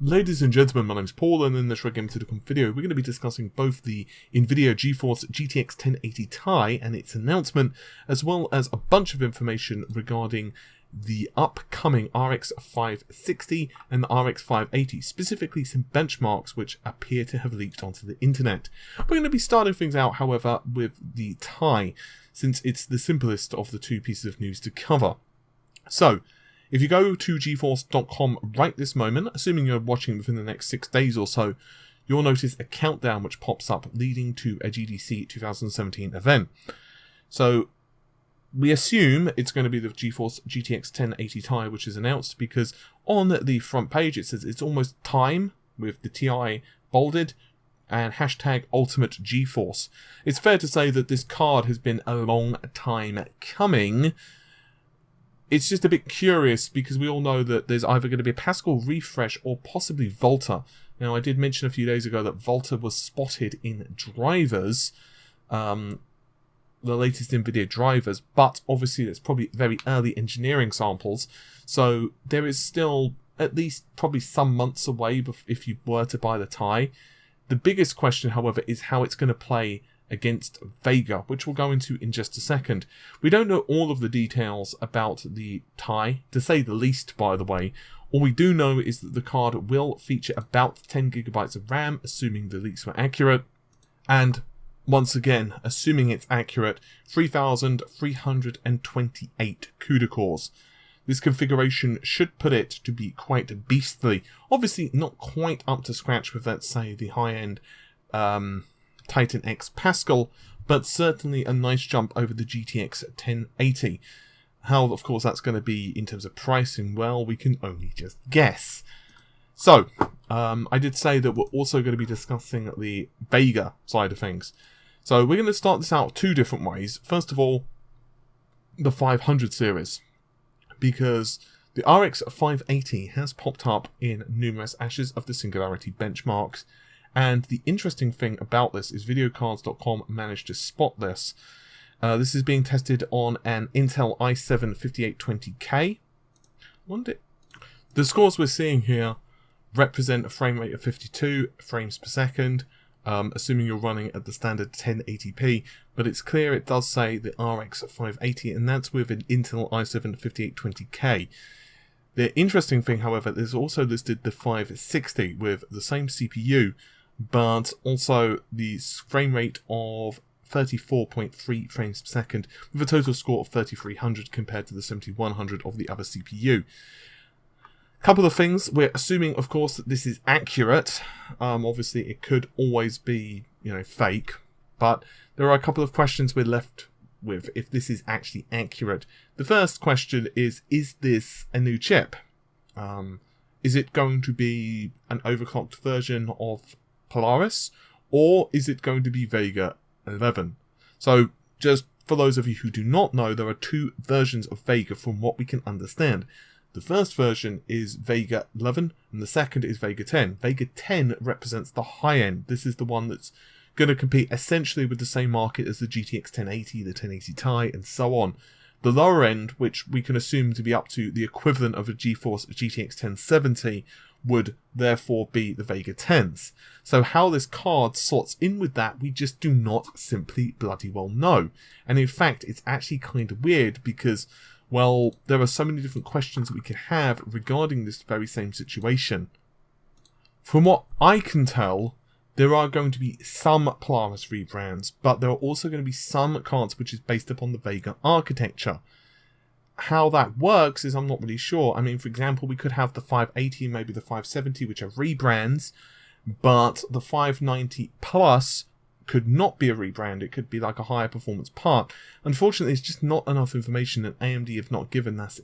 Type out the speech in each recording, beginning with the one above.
Ladies and gentlemen, my name's Paul, and in this Red Game Typical video, we're going to be discussing both the Nvidia GeForce GTX 1080 Ti and its announcement, as well as a bunch of information regarding the upcoming RX560 and the RX580, specifically some benchmarks which appear to have leaked onto the internet. We're going to be starting things out, however, with the Ti, since it's the simplest of the two pieces of news to cover. So, if you go to GeForce.com right this moment, assuming you're watching within the next 6 days or so, you'll notice a countdown which pops up leading to a GDC 2017 event. So we assume it's going to be the GeForce GTX 1080 Ti which is announced, because on the front page it says it's almost time with the Ti bolded and hashtag Ultimate GeForce. It's fair to say that this card has been a long time coming. It's just a bit curious because we all know that there's either going to be a Pascal refresh or possibly Volta. Now, I did mention a few days ago that Volta was spotted in drivers, the latest Nvidia drivers, but obviously that's probably very early engineering samples, so there is still at least probably some months away if you were to buy the Ti. The biggest question, however, is how it's going to play against Vega, which we'll go into in just a second. We don't know all of the details about the Ti, to say the least, by the way. All we do know is that the card will feature about 10 gigabytes of RAM, assuming the leaks were accurate, and once again, assuming it's accurate, 3,328 CUDA cores. This configuration should put it to be quite beastly. Obviously not quite up to scratch with, let's say, the high-end Titan X Pascal, but certainly a nice jump over the GTX 1080. How, of course, that's going to be in terms of pricing, well, we can only just guess. So, I did say that we're also going to be discussing the Vega side of things. So we're going to start this out two different ways. First of all, the 500 series, because the RX580 has popped up in numerous Ashes of the Singularity benchmarks. And the interesting thing about this is videocards.com managed to spot this. This is being tested on an Intel i7-5820K. The scores we're seeing here represent a frame rate of 52 frames per second, assuming you're running at the standard 1080p. But it's clear it does say the RX580, and that's with an Intel i7-5820K. The interesting thing, however, is also listed the 560 with the same CPU, but also the frame rate of 34.3 frames per second, with a total score of 3300 compared to the 7100 of the other CPU. Couple of things, we're assuming, of course, that this is accurate. Obviously, it could always be, fake, but there are a couple of questions we're left with if this is actually accurate. The first question is this a new chip? Is it going to be an overclocked version of Polaris, or is it going to be Vega 11? So, just for those of you who do not know, there are two versions of Vega from what we can understand. The first version is Vega 11, and the second is Vega 10. Vega 10 represents the high end. This is the one that's going to compete essentially with the same market as the GTX 1080, the 1080 Ti, and so on. The lower end, which we can assume to be up to the equivalent of a GeForce GTX 1070, would therefore be the Vega 10s. So how this card sorts in with that, we just do not simply bloody well know. And in fact, it's actually kind of weird because, well, there are so many different questions that we can have regarding this very same situation. From what I can tell, there are going to be some Polaris rebrands, but there are also going to be some cards which is based upon the Vega architecture. How that works is I'm not really sure. I mean, for example, we could have the 580, maybe the 570, which are rebrands, but the 590 Plus could not be a rebrand. It could be like a higher performance part. Unfortunately, it's just not enough information, and AMD have not given us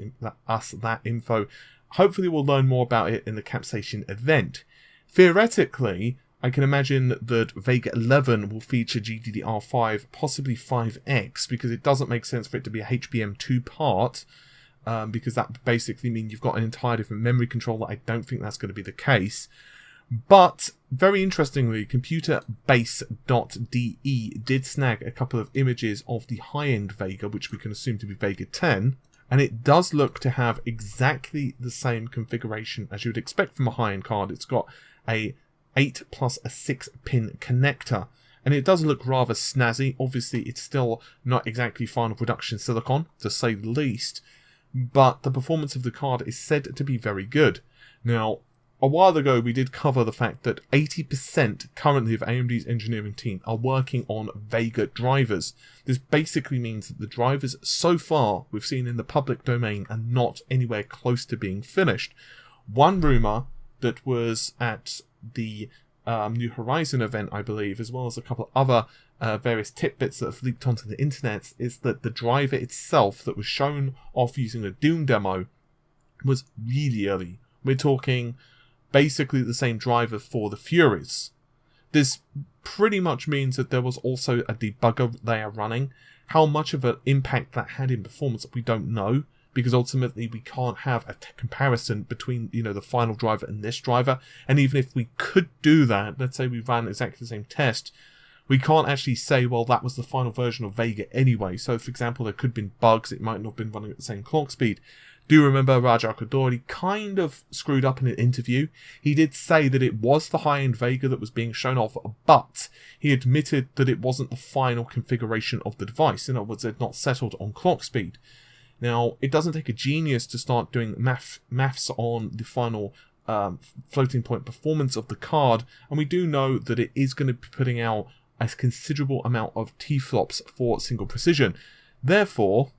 that info. Hopefully, we'll learn more about it in the Capsation event. Theoretically, I can imagine that Vega 11 will feature GDDR5, possibly 5X, because it doesn't make sense for it to be a HBM2 part, because that basically means you've got an entire different memory controller. I don't think that's going to be the case. But, very interestingly, computerbase.de did snag a couple of images of the high-end Vega, which we can assume to be Vega 10, and it does look to have exactly the same configuration as you would expect from a high-end card. It's got a 8 plus a 6-pin connector, and it does look rather snazzy. Obviously, it's still not exactly final production silicon, to say the least, but the performance of the card is said to be very good. Now, a while ago, we did cover the fact that 80% currently of AMD's engineering team are working on Vega drivers. This basically means that the drivers so far we've seen in the public domain are not anywhere close to being finished. One rumor that was at the New Horizon event, I believe, as well as a couple of other various tidbits that have leaked onto the internet, is that the driver itself that was shown off using a Doom demo was really early. We're talking basically the same driver for the Furies. This pretty much means that there was also a debugger layer running. How much of an impact that had in performance, we don't know, because ultimately we can't have a comparison between, the final driver and this driver. And even if we could do that, let's say we ran exactly the same test, we can't actually say, well, that was the final version of Vega anyway. So, for example, there could have been bugs. It might not have been running at the same clock speed. Do remember Raja Kodori kind of screwed up in an interview. He did say that it was the high-end Vega that was being shown off, but he admitted that it wasn't the final configuration of the device. In other words, it had not settled on clock speed. Now, it doesn't take a genius to start doing maths on the final floating point performance of the card, and we do know that it is going to be putting out a considerable amount of T-flops for single precision. Therefore,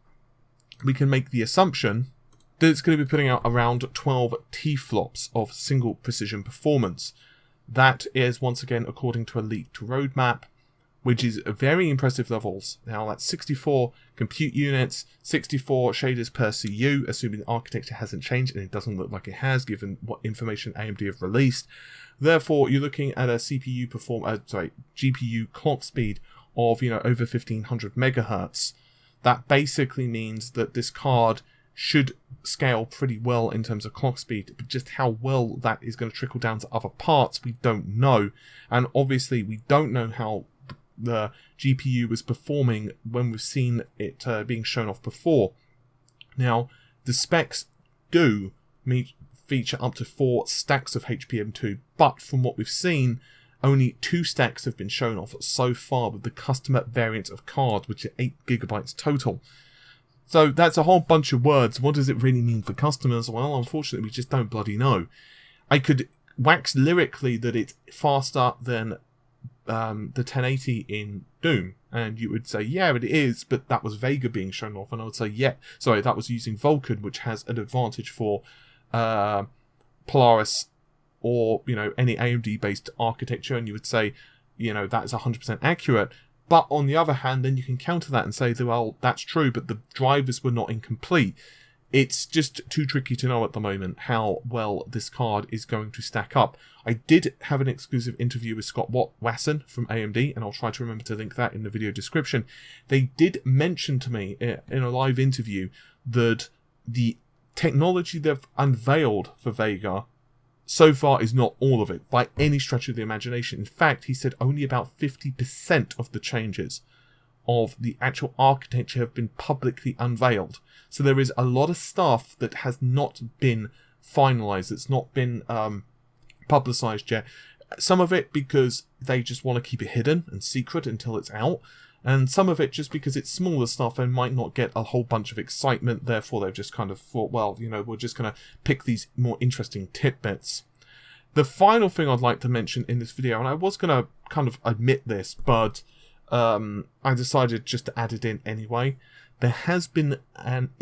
we can make the assumption that it's going to be putting out around 12 T-flops of single precision performance. That is, once again, according to a leaked roadmap, which is very impressive levels. Now, that's 64 compute units, 64 shaders per CU, assuming the architecture hasn't changed, and it doesn't look like it has, given what information AMD have released. Therefore, you're looking at a GPU clock speed of, over 1500 megahertz. That basically means that this card should scale pretty well in terms of clock speed, but just how well that is going to trickle down to other parts, we don't know. And obviously, we don't know how the GPU was performing when we've seen it being shown off before. Now, the specs do feature up to 4 stacks of HBM2, but from what we've seen, only 2 stacks have been shown off so far with the customer variant of card, which are 8GB total. So that's a whole bunch of words. What does it really mean for customers? Well, unfortunately, we just don't bloody know. I could wax lyrically that it's faster than the 1080 in Doom, and you would say, yeah, it is, but that was Vega being shown off, and I would say, yeah, sorry, that was using Vulkan, which has an advantage for Polaris or, any AMD-based architecture, and you would say, that is 100% accurate. But on the other hand, then you can counter that and say, well, that's true, but the drivers were not incomplete. It's just too tricky to know at the moment how well this card is going to stack up. I did have an exclusive interview with Scott Wasson from AMD, and I'll try to remember to link that in the video description. They did mention to me in a live interview that the technology they've unveiled for Vega so far is not all of it, by any stretch of the imagination. In fact, he said only about 50% of the changes of the actual architecture have been publicly unveiled. So there is a lot of stuff that has not been finalized, it's not been publicized yet. Some of it because they just want to keep it hidden and secret until it's out, and some of it just because it's smaller stuff and might not get a whole bunch of excitement, therefore they've just kind of thought, well, we're just going to pick these more interesting tidbits. The final thing I'd like to mention in this video, and I was going to kind of admit this, but I decided just to add it in anyway. There has been another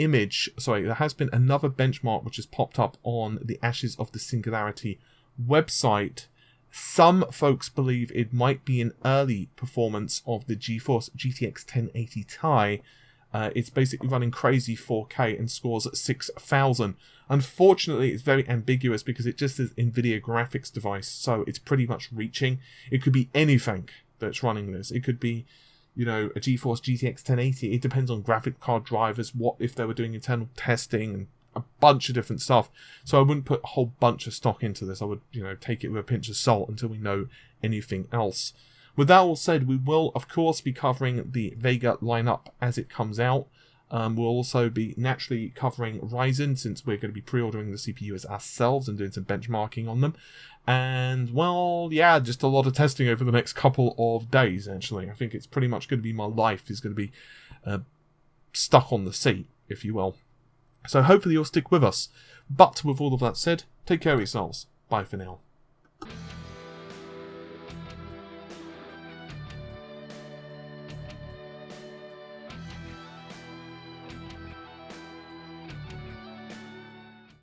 benchmark which has popped up on the Ashes of the Singularity website. Some folks believe it might be an early performance of the GeForce GTX 1080 Ti. It's basically running crazy 4K and scores at 6,000. Unfortunately, it's very ambiguous because it just says Nvidia graphics device, so it's pretty much reaching. It could be anything that's running this. It could be, a GeForce GTX 1080. It depends on graphic card drivers, what if they were doing internal testing, and a bunch of different stuff. So I wouldn't put a whole bunch of stock into this. I would, take it with a pinch of salt until we know anything else. With that all said, we will, of course, be covering the Vega lineup as it comes out. We'll also be naturally covering Ryzen, since we're going to be pre-ordering the CPUs ourselves and doing some benchmarking on them. And, well, yeah, just a lot of testing over the next couple of days, actually. I think it's pretty much going to be my life is going to be stuck on the seat, if you will. So hopefully you'll stick with us. But with all of that said, take care of yourselves. Bye for now.